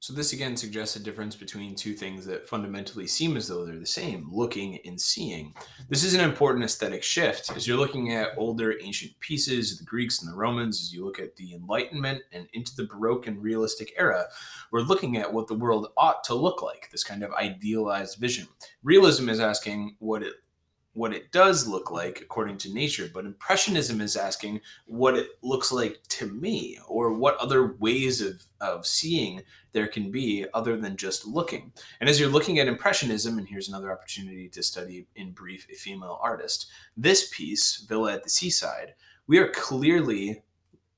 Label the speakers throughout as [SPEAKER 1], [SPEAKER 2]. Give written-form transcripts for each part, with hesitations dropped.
[SPEAKER 1] So this again suggests a difference between two things that fundamentally seem as though they're the same, looking and seeing. This is an important aesthetic shift as you're looking at older ancient pieces, the Greeks and the Romans, as you look at the Enlightenment and into the Baroque and realistic era, we're looking at what the world ought to look like, this kind of idealized vision. Realism is asking what it does look like according to nature, but Impressionism is asking what it looks like to me, or what other ways of seeing there can be other than just looking. And as you're looking at Impressionism, and here's another opportunity to study in brief a female artist, this piece, Villa at the Seaside, we are clearly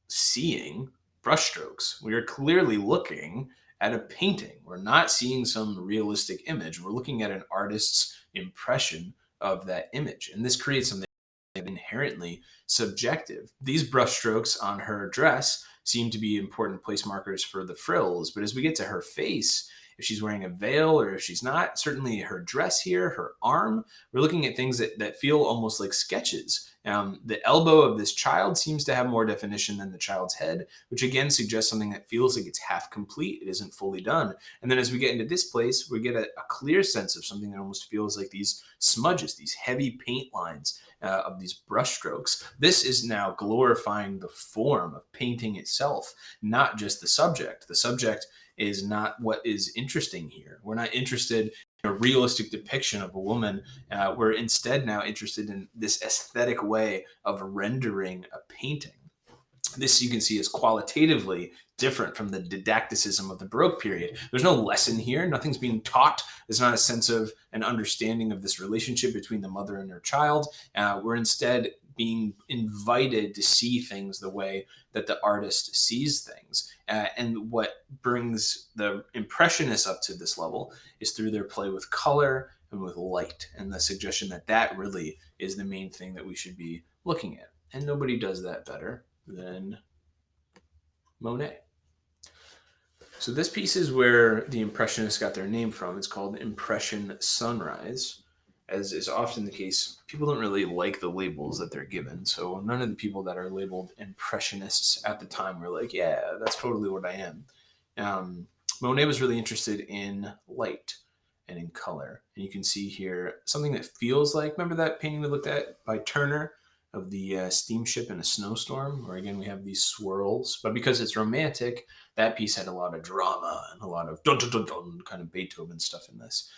[SPEAKER 1] seeing brushstrokes. We are clearly looking at a painting. We're not seeing some realistic image. We're looking at an artist's impression of that image. And this creates something inherently subjective. These brushstrokes on her dress seem to be important place markers for the frills, but as we get to her face, if she's wearing a veil or if she's not, certainly her dress here, her arm, we're looking at things that feel almost like sketches. The elbow of this child seems to have more definition than the child's head, which again suggests something that feels like it's half complete. It isn't fully done. And then as we get into this place, we get a clear sense of something that almost feels like these smudges, these heavy paint lines of these brushstrokes. This is now glorifying the form of painting itself, not just the subject. The subject is not what is interesting here. We're not interested in a realistic depiction of a woman. We're instead now interested in this aesthetic way of rendering a painting. This you can see is qualitatively different from the didacticism of the Baroque period. There's no lesson here. Nothing's being taught. There's not a sense of an understanding of this relationship between the mother and her child. We're instead being invited to see things the way that the artist sees things. And what brings the Impressionists up to this level is through their play with color and with light, and the suggestion that that really is the main thing that we should be looking at. And nobody does that better than Monet. So this piece is where the Impressionists got their name from. It's called Impression Sunrise. As is often the case, people don't really like the labels that they're given. So none of the people that are labeled Impressionists at the time were like, yeah, that's totally what I am. Monet was really interested in light and in color. And you can see here something that feels like, remember that painting we looked at by Turner of the steamship in a snowstorm, where again we have these swirls. But because it's romantic, that piece had a lot of drama and a lot of dun dun dun dun kind of Beethoven stuff in this.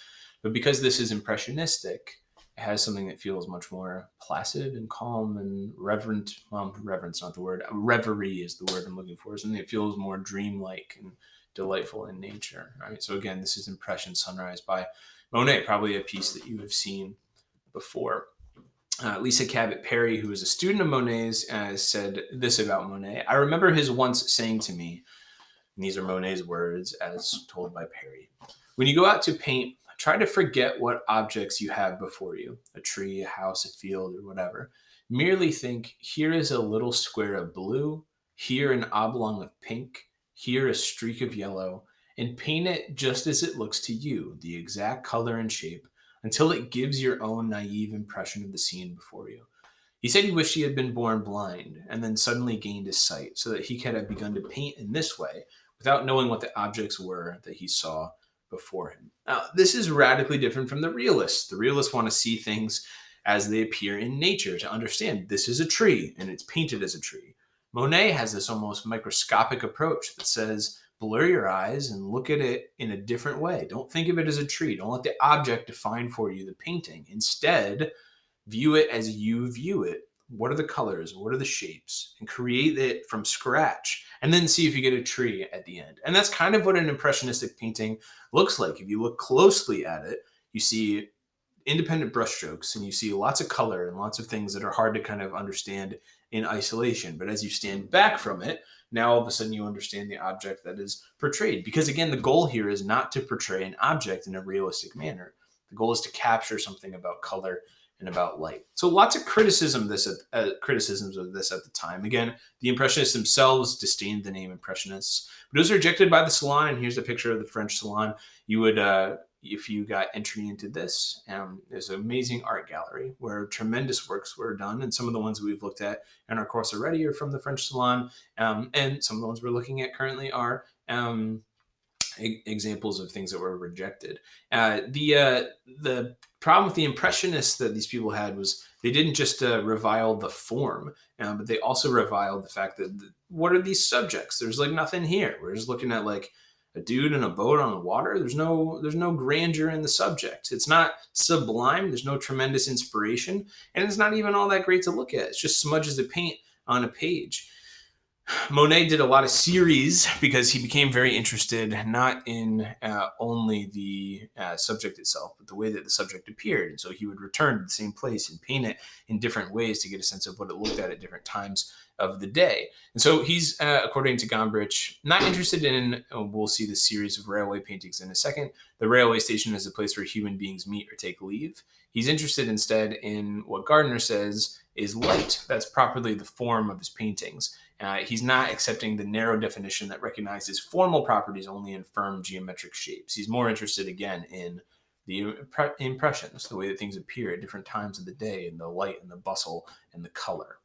[SPEAKER 1] But because this is impressionistic, it has something that feels much more placid and calm and reverent. Well, reverence not the word. Reverie is the word I'm looking for. Something that feels more dreamlike and delightful in nature. Right. So again, this is Impression Sunrise by Monet, probably a piece that you have seen before. Lisa Cabot Perry, who was a student of Monet's, said this about Monet. I remember his once saying to me, and these are Monet's words as told by Perry, when you go out to paint, try to forget what objects you have before you, a tree, a house, a field, or whatever. Merely think, here is a little square of blue, here an oblong of pink, here a streak of yellow, and paint it just as it looks to you, the exact color and shape, until it gives your own naive impression of the scene before you. He said he wished he had been born blind and then suddenly gained his sight so that he could have begun to paint in this way without knowing what the objects were that he saw before him. Now, this is radically different from the realists. The realists want to see things as they appear in nature to understand this is a tree and it's painted as a tree. Monet has this almost microscopic approach that says, blur your eyes and look at it in a different way. Don't think of it as a tree. Don't let the object define for you the painting. Instead, view it as you view it. What are the colors? What are the shapes? And create it from scratch. And then see if you get a tree at the end. And that's kind of what an impressionistic painting looks like. If you look closely at it, you see independent brushstrokes and you see lots of color and lots of things that are hard to kind of understand in isolation. But as you stand back from it, now all of a sudden you understand the object that is portrayed. Because again, the goal here is not to portray an object in a realistic manner. The goal is to capture something about color and about light. So lots of criticisms of this at the time. Again, the Impressionists themselves disdained the name Impressionists, but it was rejected by the Salon. And here's a picture of the French Salon. You would, if you got entry into this, there's an amazing art gallery where tremendous works were done. And some of the ones that we've looked at in our course already are from the French Salon. And some of the ones we're looking at currently are examples of things that were rejected. The problem with the Impressionists that these people had was they didn't just revile the form, but they also reviled the fact that what are these subjects? There's like nothing here. We're just looking at like a dude in a boat on the water. There's no grandeur in the subject. It's not sublime. There's no tremendous inspiration, and it's not even all that great to look at. It's just smudges of paint on a page. Monet did a lot of series because he became very interested not in only the subject itself, but the way that the subject appeared. And so he would return to the same place and paint it in different ways to get a sense of what it looked at different times of the day. And so he's, according to Gombrich, not interested in, we'll see the series of railway paintings in a second, the railway station as a place where human beings meet or take leave. He's interested instead in what Gardner says is light. That's properly the form of his paintings. He's not accepting the narrow definition that recognizes formal properties only in firm geometric shapes. He's more interested, again, in the impressions, the way that things appear at different times of the day, and the light and the bustle and the color.